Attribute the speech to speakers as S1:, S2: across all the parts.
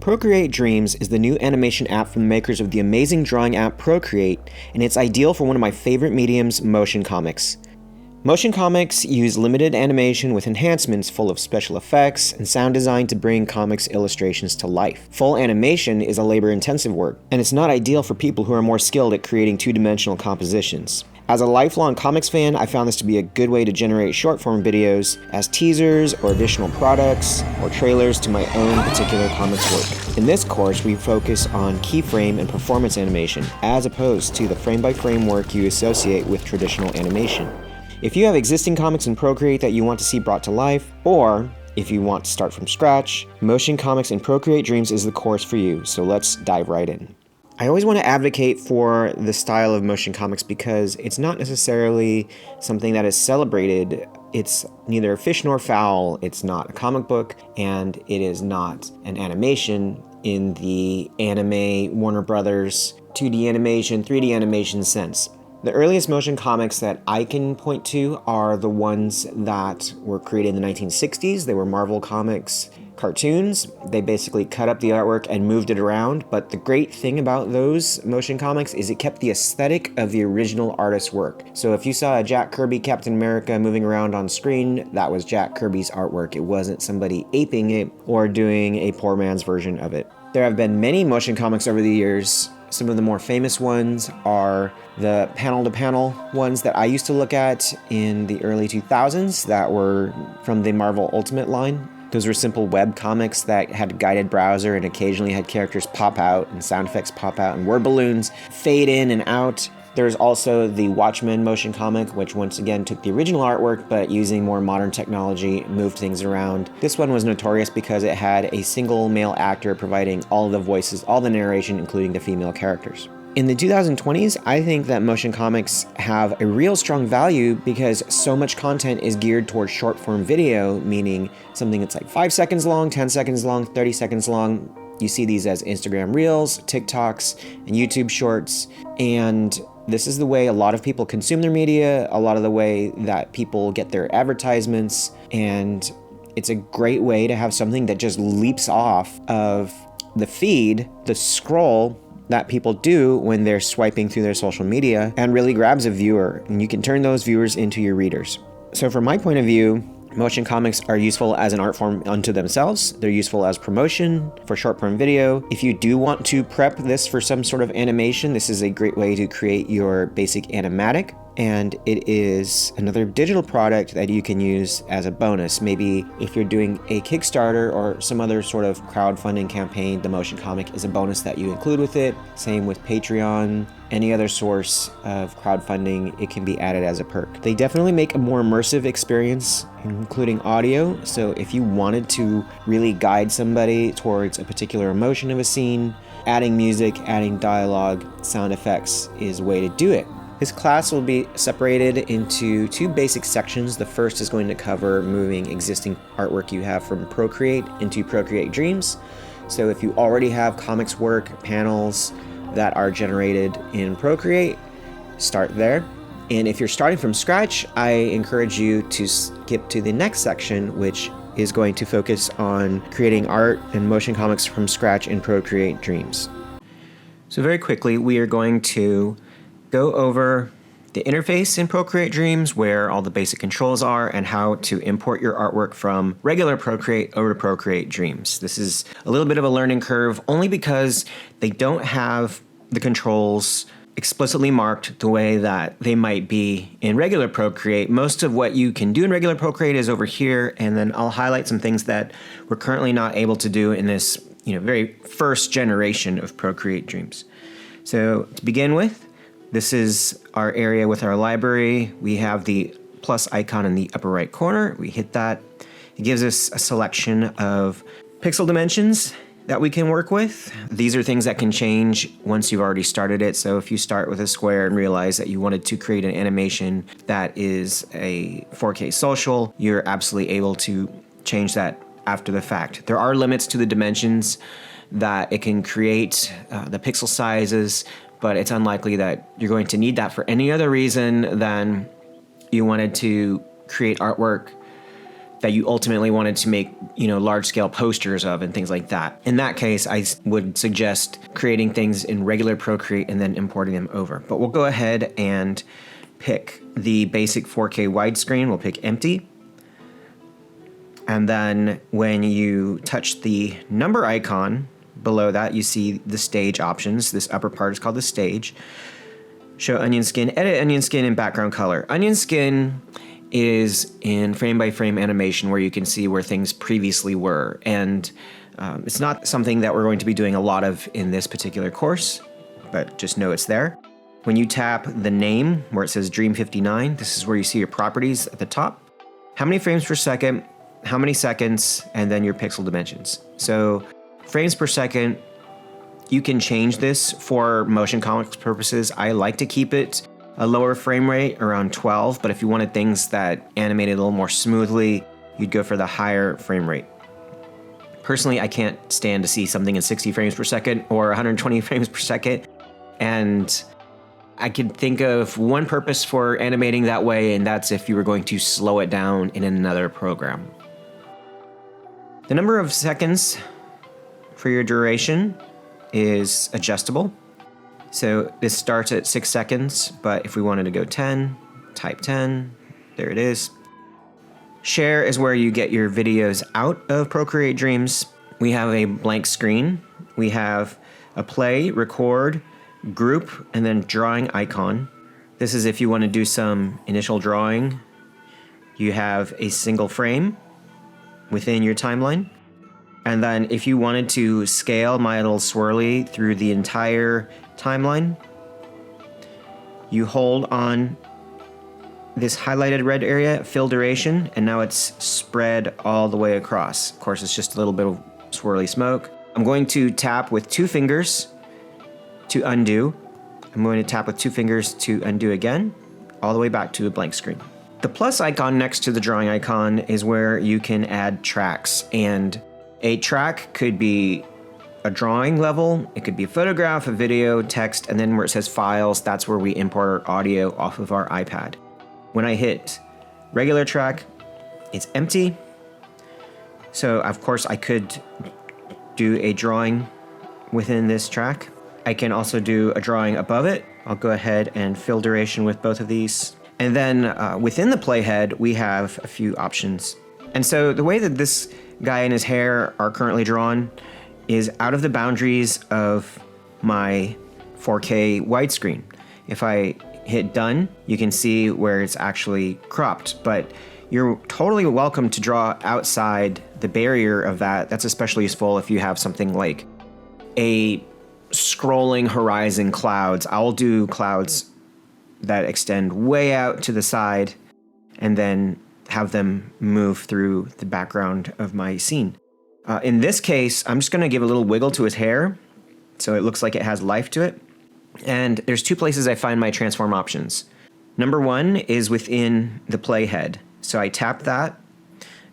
S1: Procreate Dreams is the new animation app from the makers of the amazing drawing app Procreate, and it's ideal for one of my favorite mediums, motion comics. Motion comics use limited animation with enhancements full of special effects and sound design to bring comics illustrations to life. Full animation is a labor-intensive work, and it's not ideal for people who are more skilled at creating two-dimensional compositions. As a lifelong comics fan, I found this to be a good way to generate short-form videos as teasers or additional products or trailers to my own particular comics work. In this course, we focus on keyframe and performance animation, as opposed to the frame-by-frame work you associate with traditional animation. If you have existing comics in Procreate that you want to see brought to life, or if you want to start from scratch, Motion Comics in Procreate Dreams is the course for you, so let's dive right in. I always want to advocate for the style of motion comics because it's not necessarily something that is celebrated. It's neither fish nor fowl, it's not a comic book, and it is not an animation in the anime, Warner Brothers, 2D animation, 3D animation sense. The earliest motion comics that I can point to are the ones that were created in the 1960s. They were Marvel Comics cartoons. They basically cut up the artwork and moved it around, but the great thing about those motion comics is it kept the aesthetic of the original artist's work. So if you saw a Jack Kirby Captain America moving around on screen, that was Jack Kirby's artwork. It wasn't somebody aping it or doing a poor man's version of it. There have been many motion comics over the years. Some of the more famous ones are the panel-to-panel ones that I used to look at in the early 2000s that were from the Marvel Ultimate line. Those were simple web comics that had a guided browser and occasionally had characters pop out and sound effects pop out and word balloons fade in and out. There's also the Watchmen motion comic, which once again took the original artwork, but using more modern technology, moved things around. This one was notorious because it had a single male actor providing all the voices, all the narration, including the female characters. In the 2020s, I think that motion comics have a real strong value because so much content is geared towards short form video, meaning something that's like 5 seconds long, 10 seconds long, 30 seconds long. You see these as Instagram Reels, TikToks, and YouTube Shorts, and this is the way a lot of people consume their media, a lot of the way that people get their advertisements, and it's a great way to have something that just leaps off of the feed, the scroll that people do when they're swiping through their social media and really grabs a viewer, and you can turn those viewers into your readers. So from my point of view, motion comics are useful as an art form unto themselves. They're useful as promotion for short-form video. If you do want to prep this for some sort of animation, this is a great way to create your basic animatic. And it is another digital product that you can use as a bonus. Maybe if you're doing a Kickstarter or some other sort of crowdfunding campaign, the motion comic is a bonus that you include with it. Same with Patreon. Any other source of crowdfunding, it can be added as a perk. They definitely make a more immersive experience, including audio. So if you wanted to really guide somebody towards a particular emotion of a scene, adding music, adding dialogue, sound effects is a way to do it. This class will be separated into two basic sections. The first is going to cover moving existing artwork you have from Procreate into Procreate Dreams. So if you already have comics work, panels that are generated in Procreate, start there. And if you're starting from scratch, I encourage you to skip to the next section, which is going to focus on creating art and motion comics from scratch in Procreate Dreams. So very quickly, we are going to go over the interface in Procreate Dreams, where all the basic controls are, and how to import your artwork from regular Procreate over to Procreate Dreams. This is a little bit of a learning curve, only because they don't have the controls explicitly marked the way that they might be in regular Procreate. Most of what you can do in regular Procreate is over here, and then I'll highlight some things that we're currently not able to do in this, very first generation of Procreate Dreams. So to begin with, this is our area with our library. We have the plus icon in the upper right corner. We hit that. It gives us a selection of pixel dimensions that we can work with. These are things that can change once you've already started it. So if you start with a square and realize that you wanted to create an animation that is a 4K social, you're absolutely able to change that after the fact. There are limits to the dimensions that it can create, the pixel sizes, but it's unlikely that you're going to need that for any other reason than you wanted to create artwork that you ultimately wanted to make, large scale posters of and things like that. In that case, I would suggest creating things in regular Procreate and then importing them over. But we'll go ahead and pick the basic 4K widescreen. We'll pick empty. And then when you touch the number icon below that, you see the stage options. This upper part is called the stage. Show onion skin, edit onion skin, and background color. Onion skin is in frame-by-frame animation where you can see where things previously were. And it's not something that we're going to be doing a lot of in this particular course, but just know it's there. When you tap the name where it says Dream 59, this is where you see your properties at the top. How many frames per second, how many seconds, and then your pixel dimensions. So frames per second, you can change this for motion comics purposes. I like to keep it a lower frame rate, around 12, but if you wanted things that animated a little more smoothly, you'd go for the higher frame rate. Personally, I can't stand to see something in 60 frames per second or 120 frames per second, and I could think of one purpose for animating that way, and that's if you were going to slow it down in another program. The number of seconds for your duration is adjustable. So this starts at 6 seconds, but if we wanted to go 10, type 10, there it is. Share is where you get your videos out of Procreate Dreams. We have a blank screen. We have a play, record, group, and then drawing icon. This is if you want to do some initial drawing. You have a single frame within your timeline. And then if you wanted to scale my little swirly through the entire timeline, you hold on this highlighted red area, fill duration, and now it's spread all the way across. Of course, it's just a little bit of swirly smoke. I'm going to tap with 2 fingers to undo. I'm going to tap with 2 fingers to undo again, all the way back to a blank screen. The plus icon next to the drawing icon is where you can add tracks, and a track could be a drawing level, it could be a photograph, a video, text, and then where it says files, that's where we import our audio off of our iPad. When I hit regular track, it's empty. So of course I could do a drawing within this track. I can also do a drawing above it. I'll go ahead and fill duration with both of these. And then within the playhead, we have a few options. And so the way that this guy and his hair are currently drawn is out of the boundaries of my 4K widescreen. If I hit done, you can see where it's actually cropped, but you're totally welcome to draw outside the barrier of that. That's especially useful if you have something like a scrolling horizon clouds. I'll do clouds that extend way out to the side and then have them move through the background of my scene. In this case, I'm just going to give a little wiggle to his hair so it looks like it has life to it. And there's 2 places I find my transform options. Number 1 is within the playhead. So I tap that.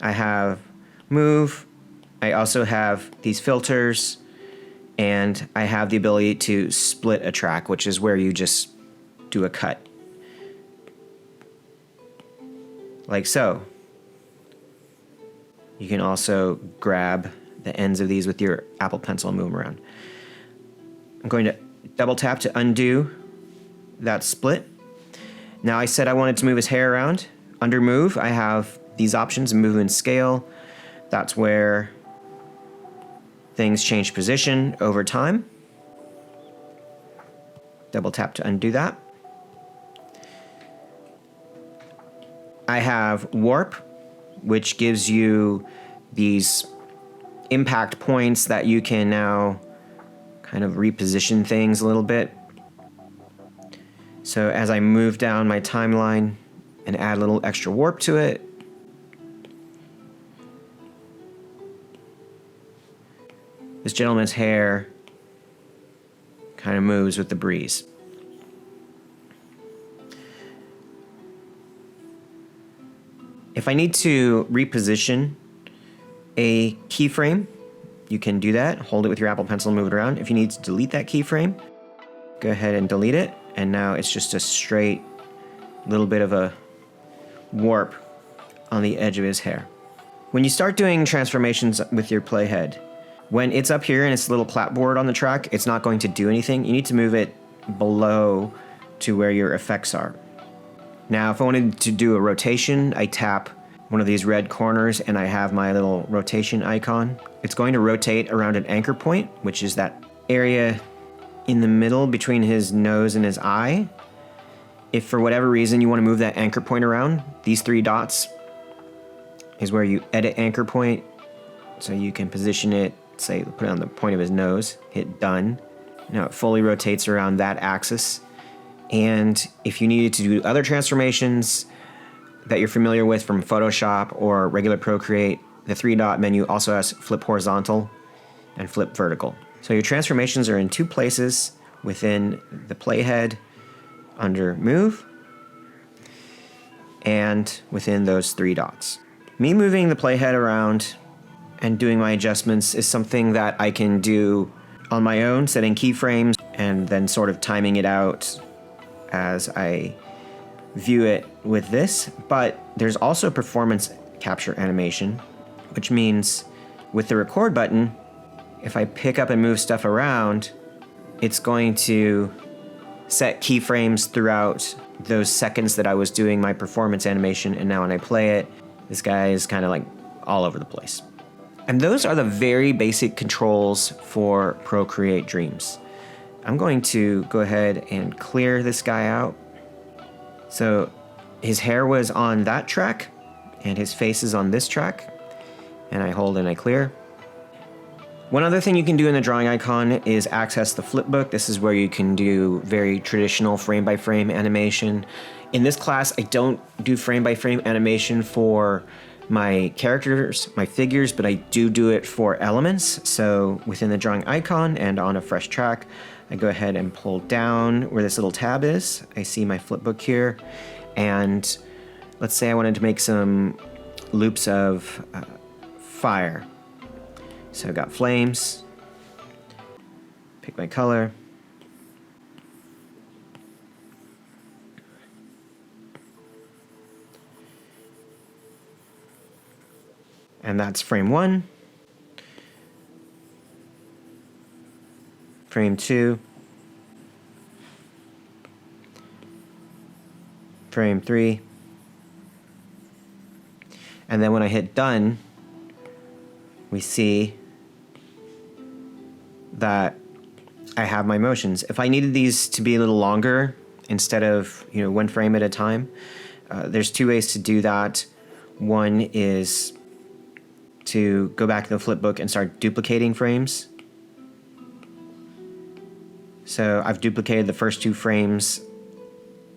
S1: I have move. I also have these filters, and I have the ability to split a track, which is where you just do a cut. Like so. You can also grab the ends of these with your Apple Pencil and move them around. I'm going to double tap to undo that split. Now I said I wanted to move his hair around. Under move, I have these options, move and scale. That's where things change position over time. Double tap to undo that. I have warp, which gives you these impact points that you can now kind of reposition things a little bit. So as I move down my timeline and add a little extra warp to it, this gentleman's hair kind of moves with the breeze. If I need to reposition a keyframe, you can do that. Hold it with your Apple Pencil and move it around. If you need to delete that keyframe, go ahead and delete it. And now it's just a straight little bit of a warp on the edge of his hair. When you start doing transformations with your playhead, when it's up here and it's a little clapboard on the track, it's not going to do anything. You need to move it below to where your effects are. Now, if I wanted to do a rotation, I tap one of these red corners and I have my little rotation icon. It's going to rotate around an anchor point, which is that area in the middle between his nose and his eye. If for whatever reason you want to move that anchor point around, these 3 dots is where you edit anchor point. So you can position it, say, put it on the point of his nose, hit done. Now it fully rotates around that axis. And if you needed to do other transformations that you're familiar with from Photoshop or regular Procreate, the 3-dot menu also has flip horizontal and flip vertical. So your transformations are in 2 places within the playhead under move and within those 3 dots. Me moving the playhead around and doing my adjustments is something that I can do on my own, setting keyframes and then sort of timing it out as I view it with this. But there's also performance capture animation, which means with the record button, if I pick up and move stuff around, it's going to set keyframes throughout those seconds that I was doing my performance animation. And now when I play it, this guy is kind of like all over the place. And those are the very basic controls for Procreate Dreams. I'm going to go ahead and clear this guy out. So his hair was on that track and his face is on this track. And I hold and I clear. One other thing you can do in the drawing icon is access the flipbook. This is where you can do very traditional frame-by-frame animation. In this class, I don't do frame-by-frame animation for my characters, my figures, but I do it for elements. So within the drawing icon and on a fresh track, I go ahead and pull down where this little tab is. I see my flipbook here. And let's say I wanted to make some loops of fire. So I've got flames, pick my color, and that's frame 1, frame 2, frame 3, and then when I hit done, we see that I have my motions. If I needed these to be a little longer instead of 1 frame at a time, there's 2 ways to do that. One is to go back to the flipbook and start duplicating frames. So I've duplicated the first 2 frames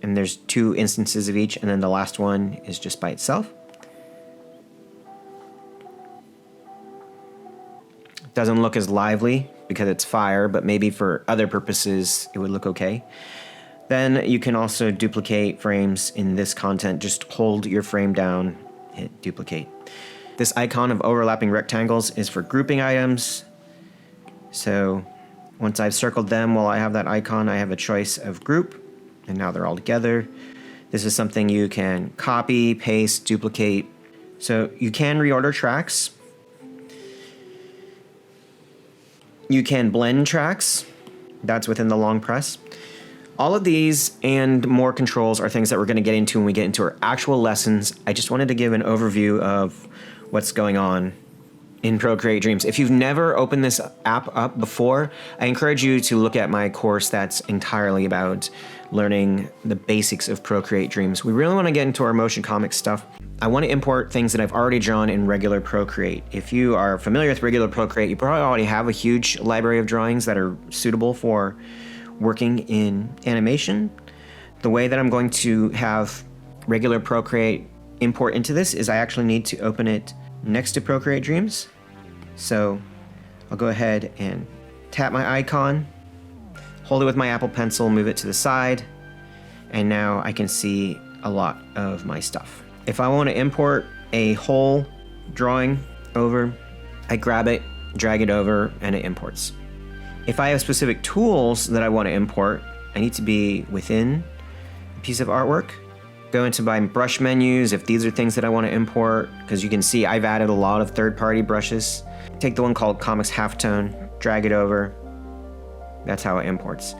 S1: and there's 2 instances of each, and then the last one is just by itself. Doesn't look as lively because it's fire, but maybe for other purposes it would look okay. Then you can also duplicate frames in this content. Just hold your frame down, hit duplicate. This icon of overlapping rectangles is for grouping items. So once I've circled them while I have that icon, I have a choice of group, and now they're all together. This is something you can copy, paste, duplicate. So you can reorder tracks. You can blend tracks. That's within the long press. All of these and more controls are things that we're going to get into when we get into our actual lessons. I just wanted to give an overview of what's going on in Procreate Dreams. If you've never opened this app up before, I encourage you to look at my course that's entirely about learning the basics of Procreate Dreams. We really want to get into our motion comic stuff. I want to import things that I've already drawn in regular Procreate. If you are familiar with regular Procreate, you probably already have a huge library of drawings that are suitable for working in animation. The way that I'm going to have regular Procreate import into this is I actually need to open it next to Procreate Dreams. So I'll go ahead and tap my icon, hold it with my Apple Pencil, move it to the side, and now I can see a lot of my stuff. If I want to import a whole drawing over, I grab it, drag it over, and it imports. If I have specific tools that I want to import, I need to be within a piece of artwork, Go into my brush menus if these are things that I want to import, because you can see I've added a lot of third-party brushes. Take the one called Comics Halftone, drag it over. That's how it imports.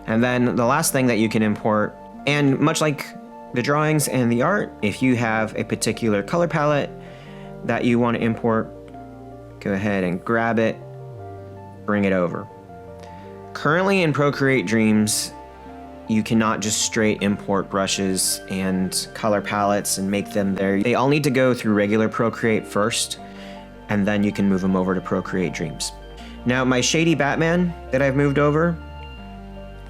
S1: And then the last thing that you can import, and much like the drawings and the art, if you have a particular color palette that you want to import, go ahead and grab it, bring it over. Currently in Procreate Dreams, you cannot just straight import brushes and color palettes and make them there. They all need to go through regular Procreate first, and then you can move them over to Procreate Dreams. Now, my shady Batman that I've moved over,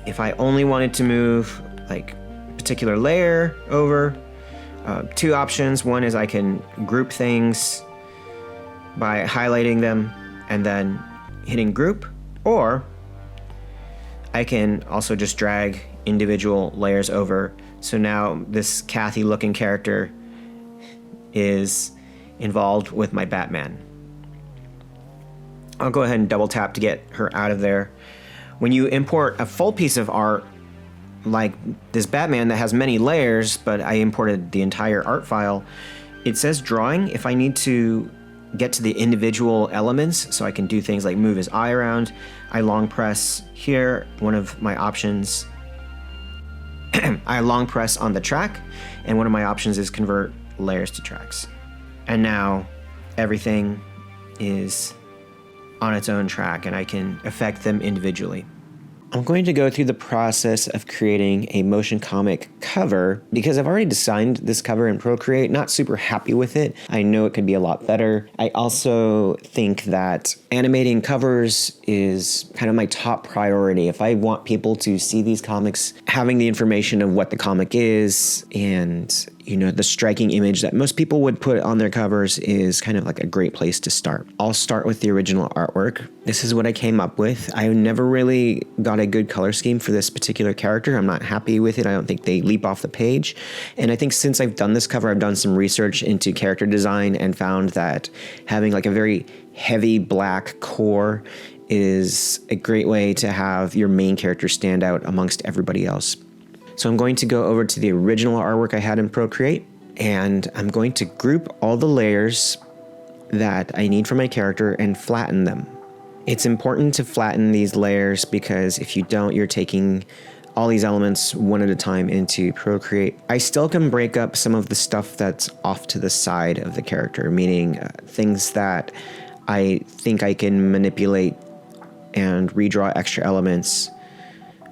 S1: if I only wanted to move like a particular layer over, two options. One is I can group things by highlighting them and then hitting group, or I can also just drag individual layers over. So now this Kathy looking character is involved with my Batman. I'll go ahead and double tap to get her out of there. When you import a full piece of art, like this Batman that has many layers, but I imported the entire art file, it says drawing. If I need to get to the individual elements, so I can do things like move his eye around, I long press here, one of my options. I long press on the track, and one of my options is convert layers to tracks. And now everything is on its own track, and I can affect them individually. I'm going to go through the process of creating a motion comic cover because I've already designed this cover in Procreate, not super happy with it. I know it could be a lot better. I also think that animating covers is kind of my top priority. If I want people to see these comics, having the information of what the comic is and the striking image that most people would put on their covers is kind of like a great place to start. I'll start with the original artwork. This is what I came up with. I never really got a good color scheme for this particular character. I'm not happy with it. I don't think they leap off the page. And I think since I've done this cover, I've done some research into character design and found that having like a very heavy black core is a great way to have your main character stand out amongst everybody else. So I'm going to go over to the original artwork I had in Procreate, and I'm going to group all the layers that I need for my character and flatten them. It's important to flatten these layers because if you don't, you're taking all these elements one at a time into Procreate. I still can break up some of the stuff that's off to the side of the character, meaning things that I think I can manipulate and redraw extra elements,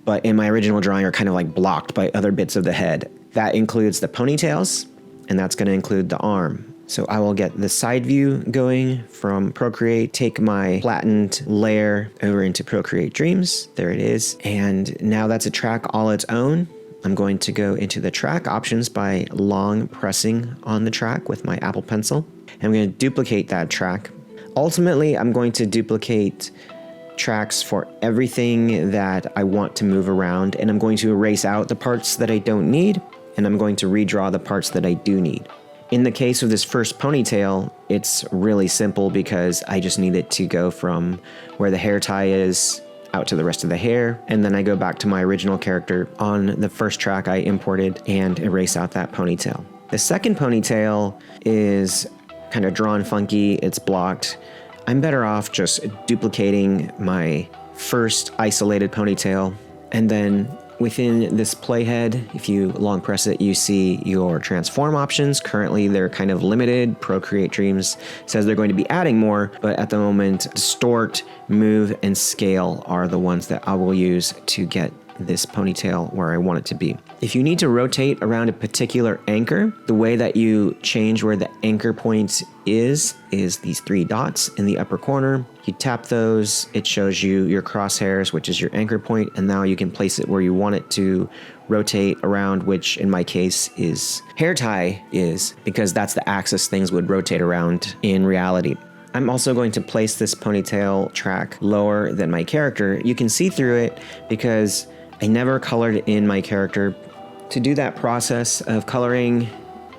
S1: but in my original drawing are kind of like blocked by other bits of the head. That includes the ponytails, and that's going to include the arm. So I will get the side view going from Procreate, take my flattened layer over into Procreate Dreams. There it is. And now that's a track all its own. I'm going to go into the track options by long pressing on the track with my Apple Pencil. I'm going to duplicate that track. Ultimately, I'm going to duplicate tracks for everything that I want to move around, and I'm going to erase out the parts that I don't need, and I'm going to redraw the parts that I do need. In the case of this first ponytail, it's really simple because I just need it to go from where the hair tie is out to the rest of the hair, and then I go back to my original character on the first track I imported and erase out that ponytail. The second ponytail is kind of drawn funky, it's blocked. I'm better off just duplicating my first isolated ponytail, and then within this playhead, if you long press it, you see your transform options. Currently, they're kind of limited. Procreate Dreams says they're going to be adding more, but at the moment, distort, move, and scale are the ones that I will use to get this ponytail where I want it to be. If you need to rotate around a particular anchor, the way that you change where the anchor point is these three dots in the upper corner. You tap those, it shows you your crosshairs, which is your anchor point, and now you can place it where you want it to rotate around, which in my case is hair tie is, because that's the axis things would rotate around in reality. I'm also going to place this ponytail track lower than my character. You can see through it because I never colored in my character. To do that process of coloring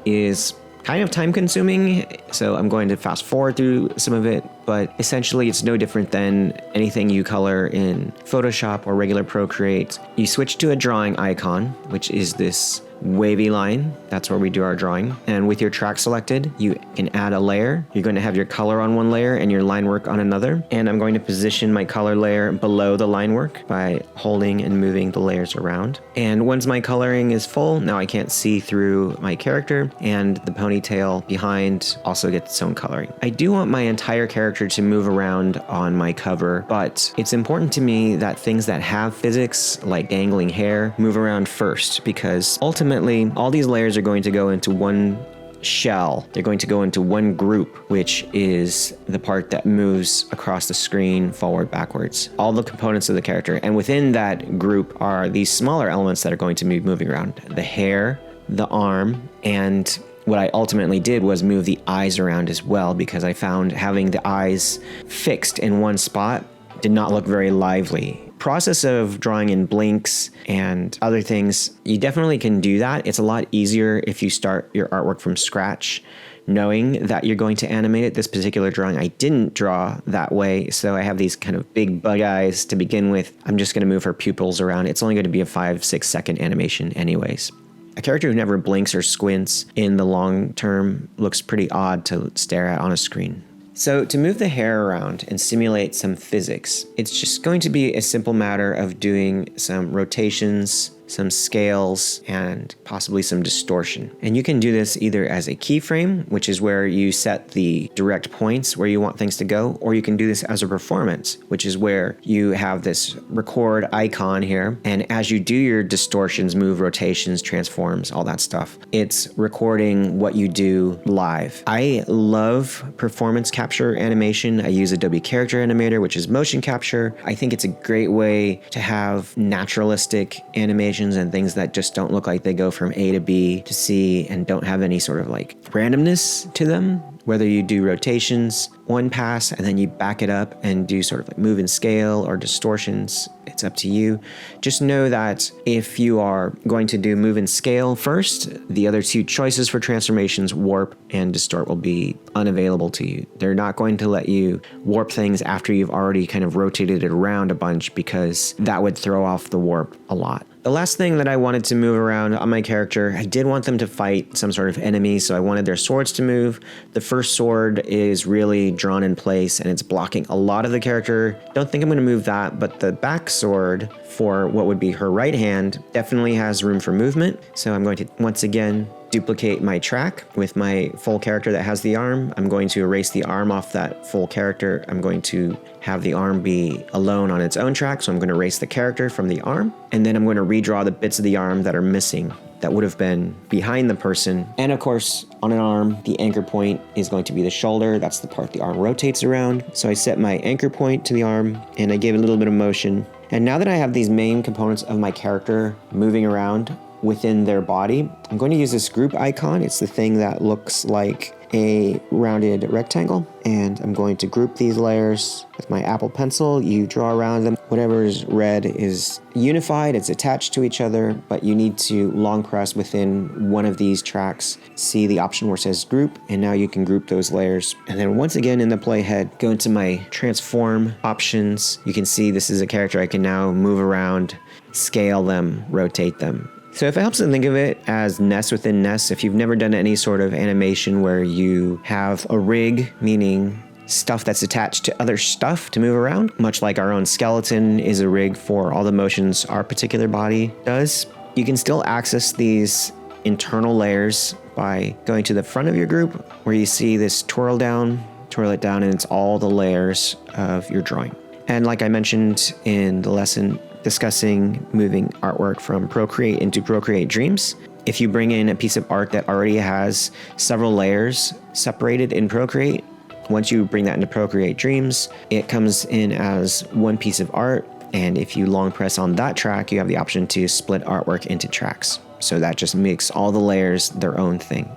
S1: is kind of time consuming, so I'm going to fast forward through some of it, but essentially it's no different than anything you color in Photoshop or regular Procreate. You switch to a drawing icon, which is this wavy line. That's where we do our drawing. And with your track selected, you can add a layer. You're going to have your color on one layer and your line work on another. And I'm going to position my color layer below the line work by holding and moving the layers around. And once my coloring is full, now I can't see through my character, and the ponytail behind also gets its own coloring. I do want my entire character to move around on my cover, but it's important to me that things that have physics, like dangling hair, move around first, because ultimately all these layers are going to go into one shell. They're going to go into one group, which is the part that moves across the screen forward, backwards, all the components of the character. And within that group are these smaller elements that are going to be moving around: the hair, the arm, and what I ultimately did was move the eyes around as well, because I found having the eyes fixed in one spot did not look very lively. Process of drawing in blinks and other things, you definitely can do that. It's a lot easier if you start your artwork from scratch, knowing that you're going to animate it. This particular drawing, I didn't draw that way, so I have these kind of big bug eyes to begin with. I'm just going to move her pupils around. It's only going to be a 5-6 second animation anyways. A character who never blinks or squints in the long term looks pretty odd to stare at on a screen. So to move the hair around and simulate some physics, it's just going to be a simple matter of doing some rotations, some scales, and possibly some distortion. And you can do this either as a keyframe, which is where you set the direct points where you want things to go, or you can do this as a performance, which is where you have this record icon here. And as you do your distortions, move, rotations, transforms, all that stuff, it's recording what you do live. I love performance capture animation. I use Adobe Character Animator, which is motion capture. I think it's a great way to have naturalistic animation and things that just don't look like they go from A to B to C and don't have any sort of like randomness to them. Whether you do rotations, one pass, and then you back it up and do sort of like move and scale or distortions, it's up to you. Just know that if you are going to do move and scale first, the other two choices for transformations, warp and distort, will be unavailable to you. They're not going to let you warp things after you've already kind of rotated it around a bunch, because that would throw off the warp a lot. The last thing that I wanted to move around on my character, I did want them to fight some sort of enemy, so I wanted their swords to move. The first sword is really drawn in place and it's blocking a lot of the character. Don't think I'm going to move that, but the back sword for what would be her right hand definitely has room for movement. So I'm going to once again duplicate my track with my full character that has the arm. I'm going to erase the arm off that full character. I'm going to have the arm be alone on its own track, so I'm going to erase the character from the arm, and then I'm going to redraw the bits of the arm that are missing that would have been behind the person. And of course, on an arm, the anchor point is going to be the shoulder. That's the part the arm rotates around. So I set my anchor point to the arm and I gave it a little bit of motion. And now that I have these main components of my character moving around within their body, I'm going to use this group icon. It's the thing that looks like a rounded rectangle, and I'm going to group these layers with my Apple Pencil. You draw around them. Whatever is red is unified, it's attached to each other, but you need to long press within one of these tracks, see the option where it says group, and now you can group those layers. And then once again in the playhead, go into my transform options. You can see this is a character I can now move around, scale them, rotate them. So if it helps to think of it as nests within nests, if you've never done any sort of animation where you have a rig, meaning stuff that's attached to other stuff to move around, much like our own skeleton is a rig for all the motions our particular body does, you can still access these internal layers by going to the front of your group where you see this twirl it down, and it's all the layers of your drawing. And like I mentioned in the lesson discussing moving artwork from Procreate into Procreate Dreams, if you bring in a piece of art that already has several layers separated in Procreate, once you bring that into Procreate Dreams, it comes in as one piece of art. And if you long press on that track, you have the option to split artwork into tracks. So that just makes all the layers their own thing.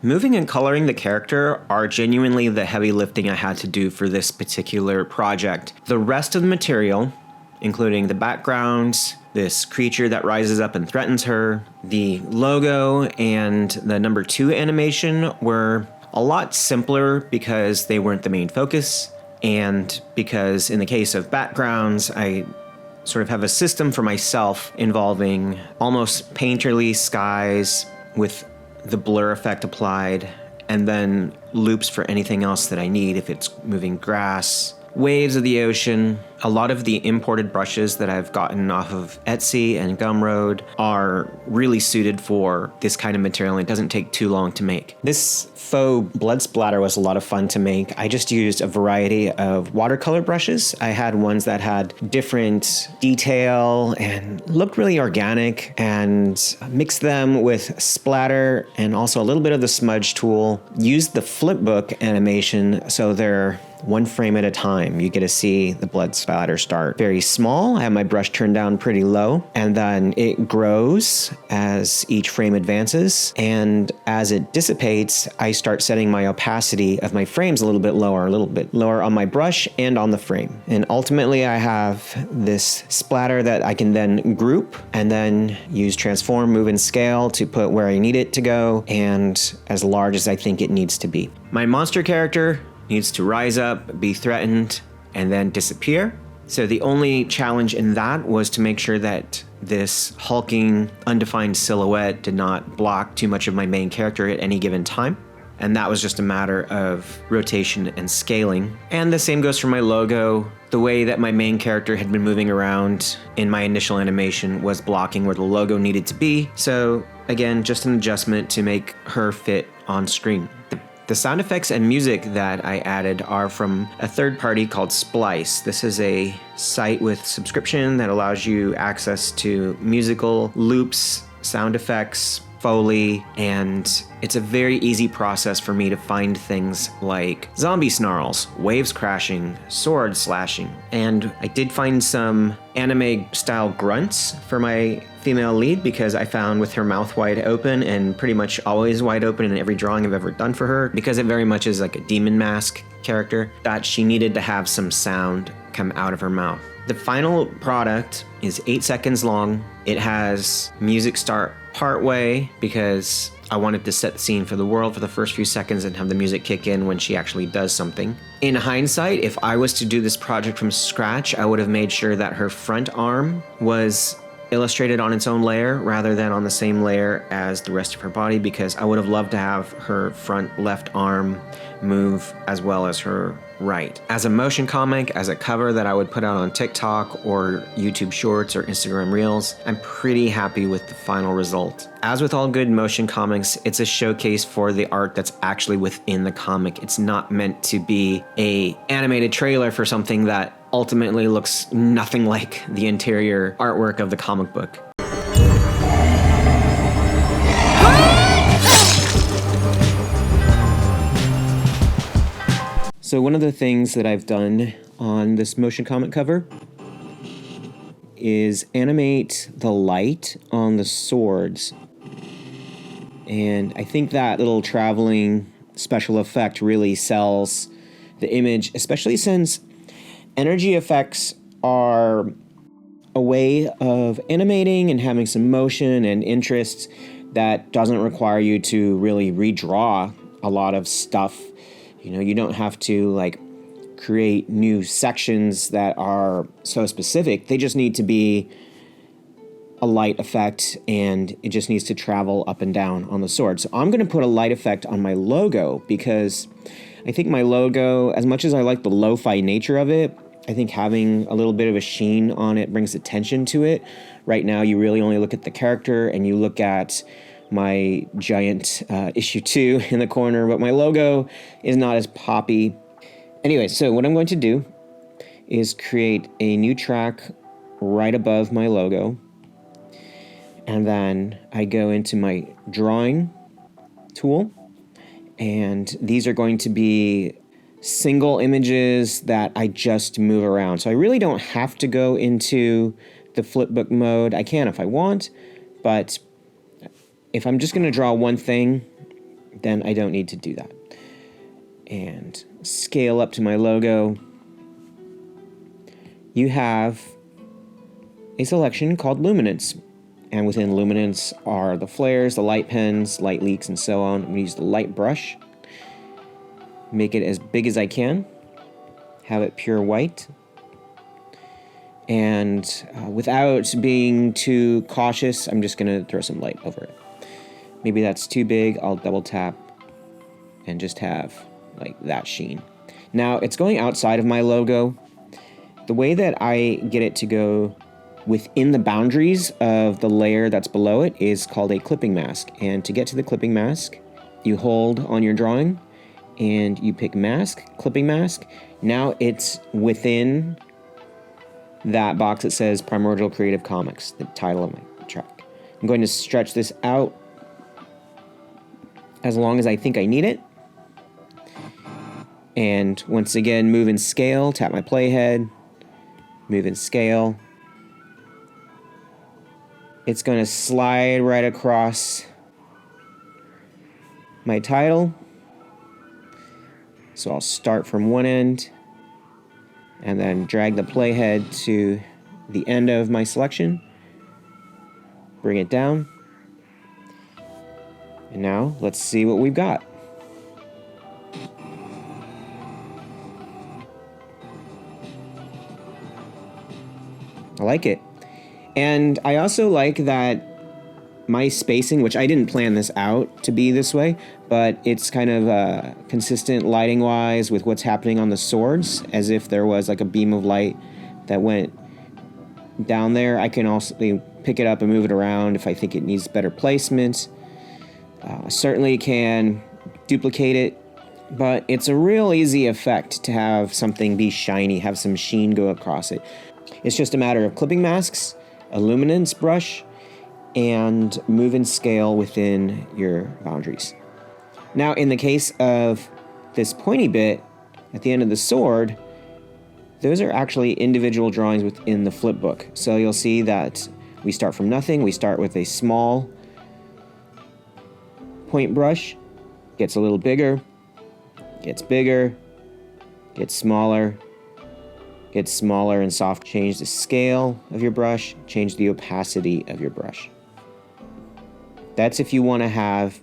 S1: Moving and coloring the character are genuinely the heavy lifting I had to do for this particular project. The rest of the material, including the backgrounds, this creature that rises up and threatens her, the logo, and the number 2 animation were a lot simpler because they weren't the main focus, and because in the case of backgrounds, I sort of have a system for myself involving almost painterly skies with the blur effect applied, and then loops for anything else that I need, if it's moving grass, waves of the ocean. A lot of the imported brushes that I've gotten off of Etsy and Gumroad are really suited for this kind of material, and it doesn't take too long to make. This faux blood splatter was a lot of fun to make. I just used a variety of watercolor brushes. I had ones that had different detail and looked really organic, and mixed them with splatter and also a little bit of the smudge tool. Used the flipbook animation, so they're one frame at a time. You get to see the blood splatter start very small. I have my brush turned down pretty low, and then it grows as each frame advances. And as it dissipates, I start setting my opacity of my frames a little bit lower on my brush and on the frame. And ultimately I have this splatter that I can then group and then use transform, move, and scale to put where I need it to go and as large as I think it needs to be. My monster character needs to rise up, be threatened, and then disappear. So the only challenge in that was to make sure that this hulking, undefined silhouette did not block too much of my main character at any given time. And that was just a matter of rotation and scaling. And the same goes for my logo. The way that my main character had been moving around in my initial animation was blocking where the logo needed to be. So again, just an adjustment to make her fit on screen. The sound effects and music that I added are from a third party called Splice. This is a site with subscription that allows you access to musical loops, sound effects, Foley, and it's a very easy process for me to find things like zombie snarls, waves crashing, sword slashing, and I did find some anime style grunts for my female lead because I found with her mouth wide open and pretty much always wide open in every drawing I've ever done for her, because it very much is like a demon mask character, that she needed to have some sound come out of her mouth. The final product is 8 seconds long. It has music start partway because I wanted to set the scene for the world for the first few seconds and have the music kick in when she actually does something. In hindsight, if I was to do this project from scratch, I would have made sure that her front arm was illustrated on its own layer rather than on the same layer as the rest of her body, because I would have loved to have her front left arm move as well as her right. As a motion comic, as a cover that I would put out on TikTok or YouTube Shorts or Instagram Reels, I'm pretty happy with the final result. As with all good motion comics, it's a showcase for the art that's actually within the comic. It's not meant to be an animated trailer for something that ultimately looks nothing like the interior artwork of the comic book. So one of the things that I've done on this motion comic cover is animate the light on the swords. And I think that little traveling special effect really sells the image, especially since energy effects are a way of animating and having some motion and interest that doesn't require you to really redraw a lot of stuff. You know, you don't have to like create new sections that are so specific. They just need to be a light effect, and it just needs to travel up and down on the sword. So I'm going to put a light effect on my logo because I think my logo, as much as I like the lo-fi nature of it, I think having a little bit of a sheen on it brings attention to it. Right now, you really only look at the character and you look at my giant issue 2 in the corner, but my logo is not as poppy. Anyway, so what I'm going to do is create a new track right above my logo, and then I go into my drawing tool, and these are going to be single images that I just move around. So I really don't have to go into the flipbook mode. I can if I want, but if I'm just going to draw one thing, then I don't need to do that. And scale up to my logo. You have a selection called Luminance. And within Luminance are the flares, the light pens, light leaks, and so on. I'm going to use the light brush. Make it as big as I can. Have it pure white. And without being too cautious, I'm just gonna throw some light over it. Maybe that's too big, I'll double tap and just have like that sheen. Now it's going outside of my logo. The way that I get it to go within the boundaries of the layer that's below it is called a clipping mask. And to get to the clipping mask, you hold on your drawing and you pick mask, clipping mask. Now it's within that box that says Primordial Creative Comics, the title of my track. I'm going to stretch this out as long as I think I need it. And once again, move and scale, tap my playhead, move and scale. It's going to slide right across my title. So I'll start from one end and then drag the playhead to the end of my selection. Bring it down. And now let's see what we've got. I like it. And I also like that my spacing, which I didn't plan this out to be this way, but it's kind of consistent lighting wise with what's happening on the swords, as if there was like a beam of light that went down there. I can also pick it up and move it around if I think it needs better placement. Certainly can duplicate it, but it's a real easy effect to have something be shiny, have some sheen go across it. It's just a matter of clipping masks, a luminance brush, and move and scale within your boundaries. Now, in the case of this pointy bit at the end of the sword, those are actually individual drawings within the flip book. So you'll see that we start from nothing. We start with a small point brush, gets a little bigger, gets bigger, gets smaller and soft. Change the scale of your brush, change the opacity of your brush. That's if you want to have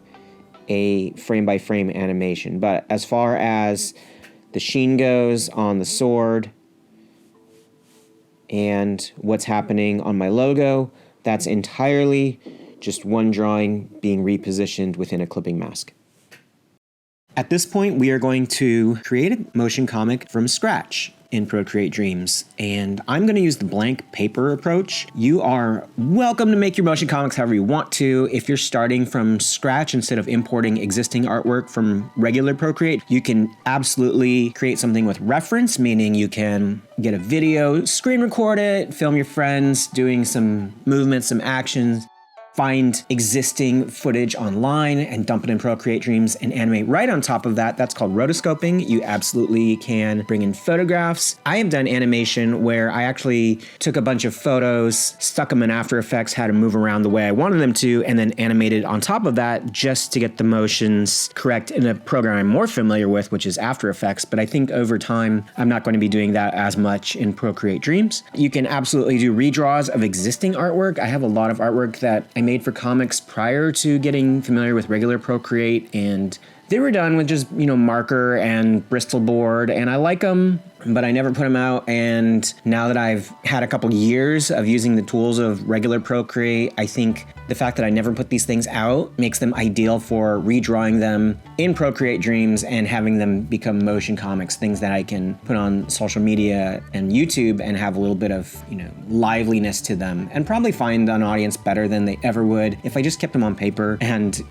S1: a frame-by-frame animation. But as far as the sheen goes on the sword and what's happening on my logo, that's entirely just one drawing being repositioned within a clipping mask. At this point, we are going to create a motion comic from scratch in Procreate Dreams, and I'm going to use the blank paper approach. You are welcome to make your motion comics however you want to. If you're starting from scratch instead of importing existing artwork from regular Procreate, you can absolutely create something with reference, meaning you can get a video, screen record it, film your friends doing some movements, some actions, find existing footage online and dump it in Procreate Dreams and animate right on top of that. That's called rotoscoping. You absolutely can bring in photographs. I have done animation where I actually took a bunch of photos, stuck them in After Effects, had them move around the way I wanted them to, and then animated on top of that just to get the motions correct in a program I'm more familiar with, which is After Effects. But I think over time, I'm not going to be doing that as much in Procreate Dreams. You can absolutely do redraws of existing artwork. I have a lot of artwork that I made for comics prior to getting familiar with regular Procreate, and they were done with just, marker and Bristol board, and I like them, but I never put them out. And now that I've had a couple years of using the tools of regular Procreate, I think the fact that I never put these things out makes them ideal for redrawing them in Procreate Dreams and having them become motion comics, things that I can put on social media and YouTube and have a little bit of, liveliness to them, and probably find an audience better than they ever would if I just kept them on paper and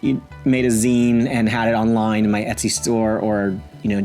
S1: made a zine and had it online in my Etsy store, or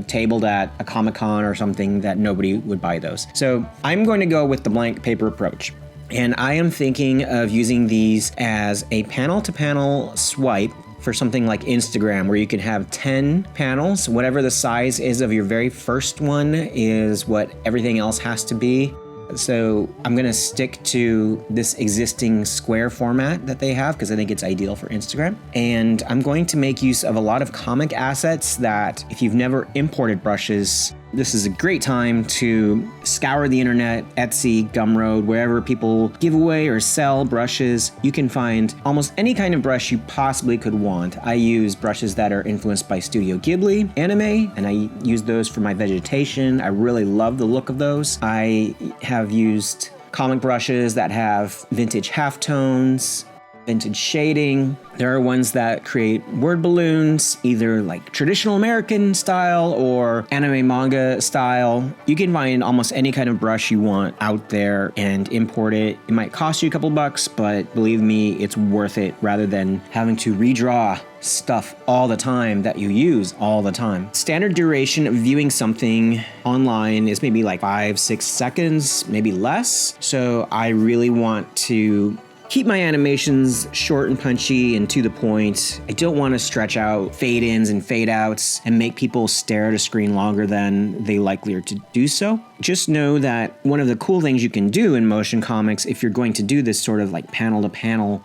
S1: tabled at a Comic-Con or something that nobody would buy those. So I'm going to go with the blank paper approach. And I am thinking of using these as a panel-to-panel swipe for something like Instagram, where you can have 10 panels. Whatever the size is of your very first one is what everything else has to be. So I'm going to stick to this existing square format that they have because I think it's ideal for Instagram. And I'm going to make use of a lot of comic assets that, if you've never imported brushes, this is a great time to scour the internet, Etsy, Gumroad, wherever people give away or sell brushes. You can find almost any kind of brush you possibly could want. I use brushes that are influenced by Studio Ghibli anime, and I use those for my vegetation. I really love the look of those. I have used comic brushes that have vintage halftones, vintage shading. There are ones that create word balloons, either like traditional American style or anime manga style. You can find almost any kind of brush you want out there and import it. It might cost you a couple bucks, but believe me, it's worth it rather than having to redraw stuff all the time that you use all the time. Standard duration of viewing something online is maybe like 5-6 seconds, maybe less. So I really want to keep my animations short and punchy and to the point. I don't want to stretch out fade-ins and fade-outs and make people stare at a screen longer than they likely are to do so. Just know that one of the cool things you can do in motion comics, if you're going to do this sort of like panel-to-panel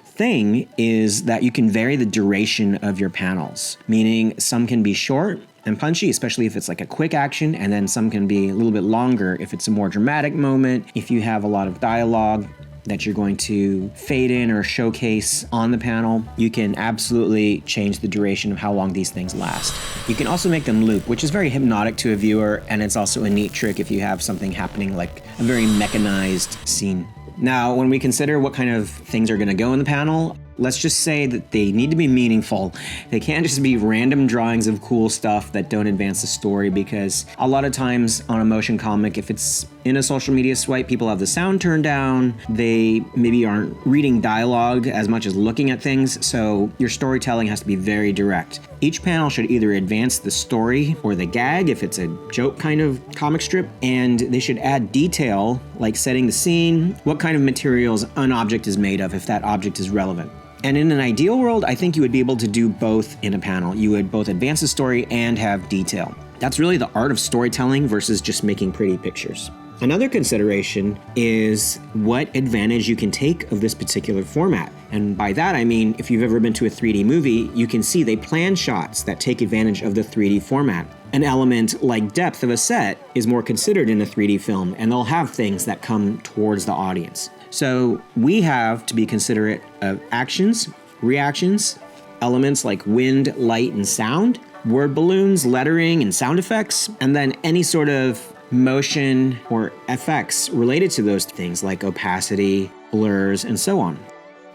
S1: thing, is that you can vary the duration of your panels, meaning some can be short and punchy, especially if it's like a quick action, and then some can be a little bit longer if it's a more dramatic moment, if you have a lot of dialogue that you're going to fade in or showcase on the panel. You can absolutely change the duration of how long these things last. You can also make them loop, which is very hypnotic to a viewer, and it's also a neat trick if you have something happening like a very mechanized scene. Now, when we consider what kind of things are going to go in the panel, let's just say that they need to be meaningful. They can't just be random drawings of cool stuff that don't advance the story, because a lot of times on a motion comic, if it's in a social media swipe, people have the sound turned down. They maybe aren't reading dialogue as much as looking at things, so your storytelling has to be very direct. Each panel should either advance the story or the gag if it's a joke kind of comic strip, and they should add detail like setting the scene, what kind of materials an object is made of if that object is relevant. And in an ideal world, I think you would be able to do both in a panel. You would both advance the story and have detail. That's really the art of storytelling versus just making pretty pictures. Another consideration is what advantage you can take of this particular format. And by that, I mean, if you've ever been to a 3D movie, you can see they plan shots that take advantage of the 3D format. An element like depth of a set is more considered in a 3D film, and they'll have things that come towards the audience. So we have to be considerate of actions, reactions, elements like wind, light, and sound, word balloons, lettering, and sound effects, and then any sort of motion or effects related to those things like opacity, blurs, and so on.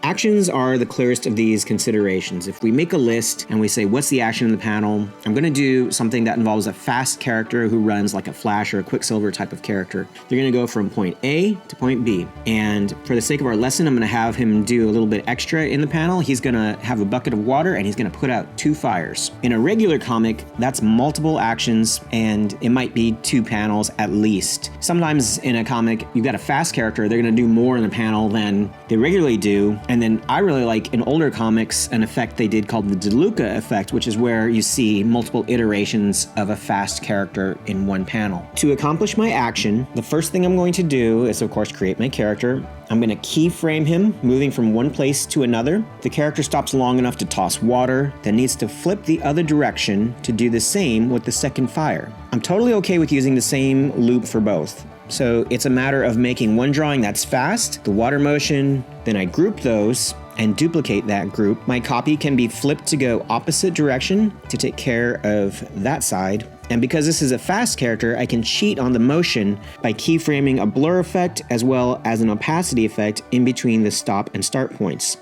S1: Actions are the clearest of these considerations. If we make a list and we say, what's the action in the panel? I'm going to do something that involves a fast character who runs like a Flash or a Quicksilver type of character. They're going to go from point A to point B. And for the sake of our lesson, I'm going to have him do a little bit extra in the panel. He's going to have a bucket of water and he's going to put out 2 fires. In a regular comic, that's multiple actions, and it might be 2 panels at least. Sometimes in a comic, you've got a fast character, they're going to do more in the panel than they regularly do. And then I really like in older comics an effect they did called the DeLuca effect, which is where you see multiple iterations of a fast character in one panel. To accomplish my action, the first thing I'm going to do is, of course, create my character. I'm going to keyframe him, moving from one place to another. The character stops long enough to toss water, then needs to flip the other direction to do the same with the second fire. I'm totally okay with using the same loop for both. So it's a matter of making one drawing that's fast, the water motion, then I group those and duplicate that group. My copy can be flipped to go opposite direction to take care of that side. And because this is a fast character, I can cheat on the motion by keyframing a blur effect as well as an opacity effect in between the stop and start points.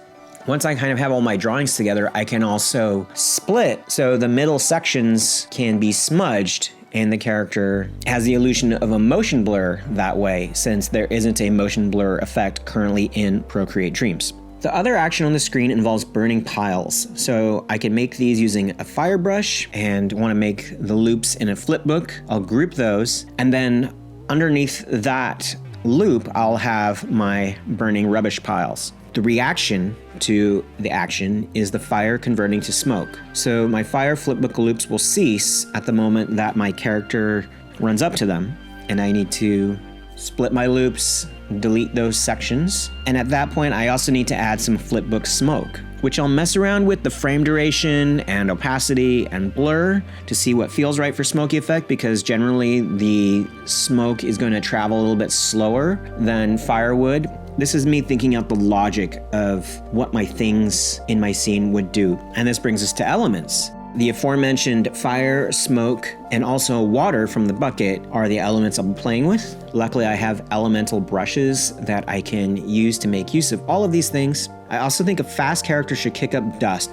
S1: Once I kind of have all my drawings together, I can also split so the middle sections can be smudged, and the character has the illusion of a motion blur that way, since there isn't a motion blur effect currently in Procreate Dreams. The other action on the screen involves burning piles. So I can make these using a fire brush and want to make the loops in a flip book. I'll group those, and then underneath that loop, I'll have my burning rubbish piles. The reaction to the action is the fire converting to smoke. So my fire flipbook loops will cease at the moment that my character runs up to them, and I need to split my loops, delete those sections. And at that point, I also need to add some flipbook smoke, which I'll mess around with the frame duration and opacity and blur to see what feels right for smoky effect, because generally the smoke is going to travel a little bit slower than firewood. This is me thinking out the logic of what my things in my scene would do. And this brings us to elements. The aforementioned fire, smoke, and also water from the bucket are the elements I'm playing with. Luckily, I have elemental brushes that I can use to make use of all of these things. I also think a fast character should kick up dust.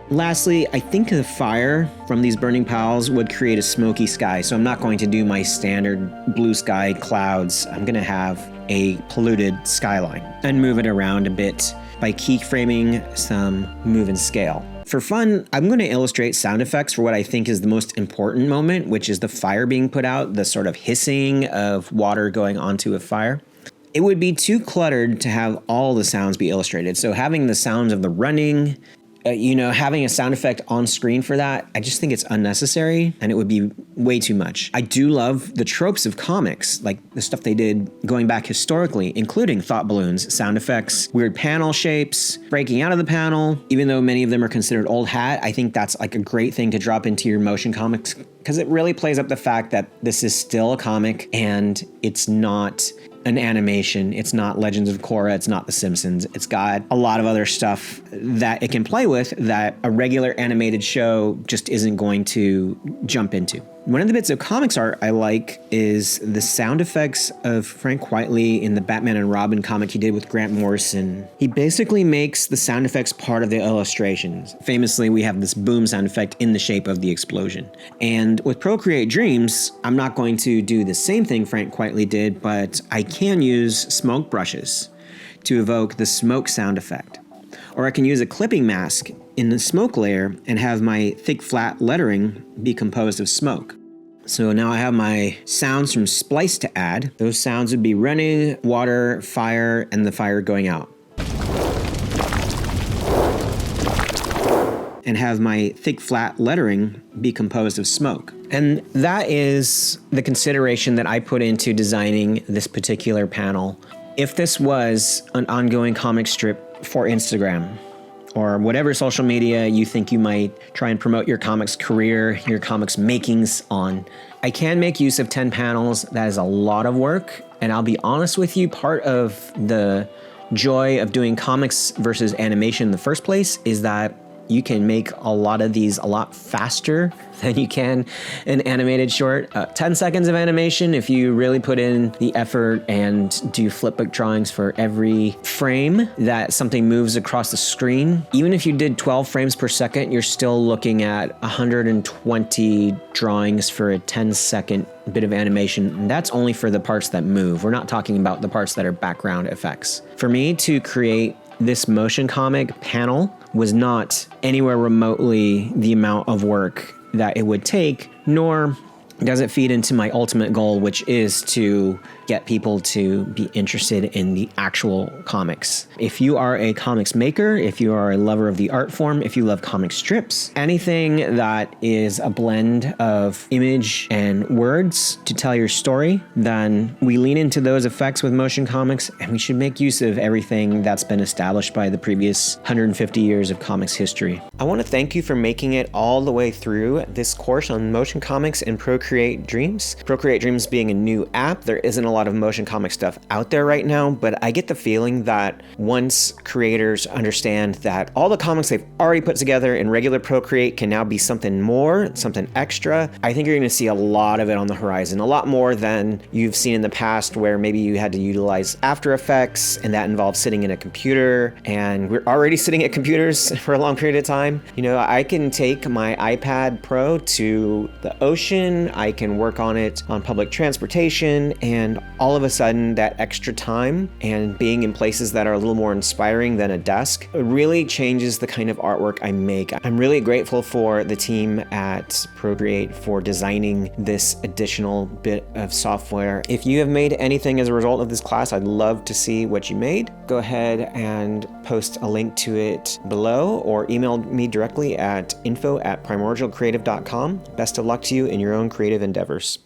S1: Lastly, I think the fire from these burning pals would create a smoky sky, so I'm not going to do my standard blue sky clouds. I'm gonna have a polluted skyline and move it around a bit by keyframing some move and scale. For fun, I'm going to illustrate sound effects for what I think is the most important moment, which is the fire being put out, the sort of hissing of water going onto a fire. It would be too cluttered to have all the sounds be illustrated, so having the sounds of the running, having a sound effect on screen for that, I just think it's unnecessary and it would be way too much. I do love the tropes of comics, like the stuff they did going back historically, including thought balloons, sound effects, weird panel shapes, breaking out of the panel. Even though many of them are considered old hat, I think that's like a great thing to drop into your motion comics because it really plays up the fact that this is still a comic and it's not an animation. It's not Legends of Korra. It's not The Simpsons. It's got a lot of other stuff that it can play with that a regular animated show just isn't going to jump into. One of the bits of comics art I like is the sound effects of Frank Whiteley in the Batman and Robin comic he did with Grant Morrison. He basically makes the sound effects part of the illustrations. Famously, we have this boom sound effect in the shape of the explosion. And with Procreate Dreams, I'm not going to do the same thing Frank Whiteley did, but I can use smoke brushes to evoke the smoke sound effect. Or I can use a clipping mask in the smoke layer and have my thick flat lettering be composed of smoke. So now I have my sounds from Splice to add. Those sounds would be running, water, fire, and the fire going out. And have my thick flat lettering be composed of smoke. And that is the consideration that I put into designing this particular panel. If this was an ongoing comic strip for Instagram, or whatever social media you think you might try and promote your comics career, your comics makings on, I can make use of 10 panels. That is a lot of work. And I'll be honest with you, part of the joy of doing comics versus animation in the first place is that you can make a lot of these a lot faster than you can an animated short. 10 seconds of animation, if you really put in the effort and do flipbook drawings for every frame that something moves across the screen. Even if you did 12 frames per second, you're still looking at 120 drawings for a 10-second bit of animation. And that's only for the parts that move. We're not talking about the parts that are background effects. For me to create this motion comic panel was not anywhere remotely the amount of work that it would take, nor does it feed into my ultimate goal, which is to get people to be interested in the actual comics. If you are a comics maker, if you are a lover of the art form, if you love comic strips, anything that is a blend of image and words to tell your story, then we lean into those effects with motion comics, and we should make use of everything that's been established by the previous 150 years of comics history. I want to thank you for making it all the way through this course on motion comics and Procreate Dreams. Procreate Dreams being a new app, there isn't a lot of motion comic stuff out there right now, but I get the feeling that once creators understand that all the comics they've already put together in regular Procreate can now be something more, something extra, I think you're going to see a lot of it on the horizon, a lot more than you've seen in the past where maybe you had to utilize After Effects and that involved sitting in a computer, and we're already sitting at computers for a long period of time. You know, I can take my iPad Pro to the ocean, I can work on it on public transportation, and all of a sudden that extra time and being in places that are a little more inspiring than a desk really changes the kind of artwork I make. I'm really grateful for the team at Procreate for designing this additional bit of software. If you have made anything as a result of this class, I'd love to see what you made. Go ahead and post a link to it below or email me directly at info@primordialcreative.com. Best of luck to you in your own creative endeavors.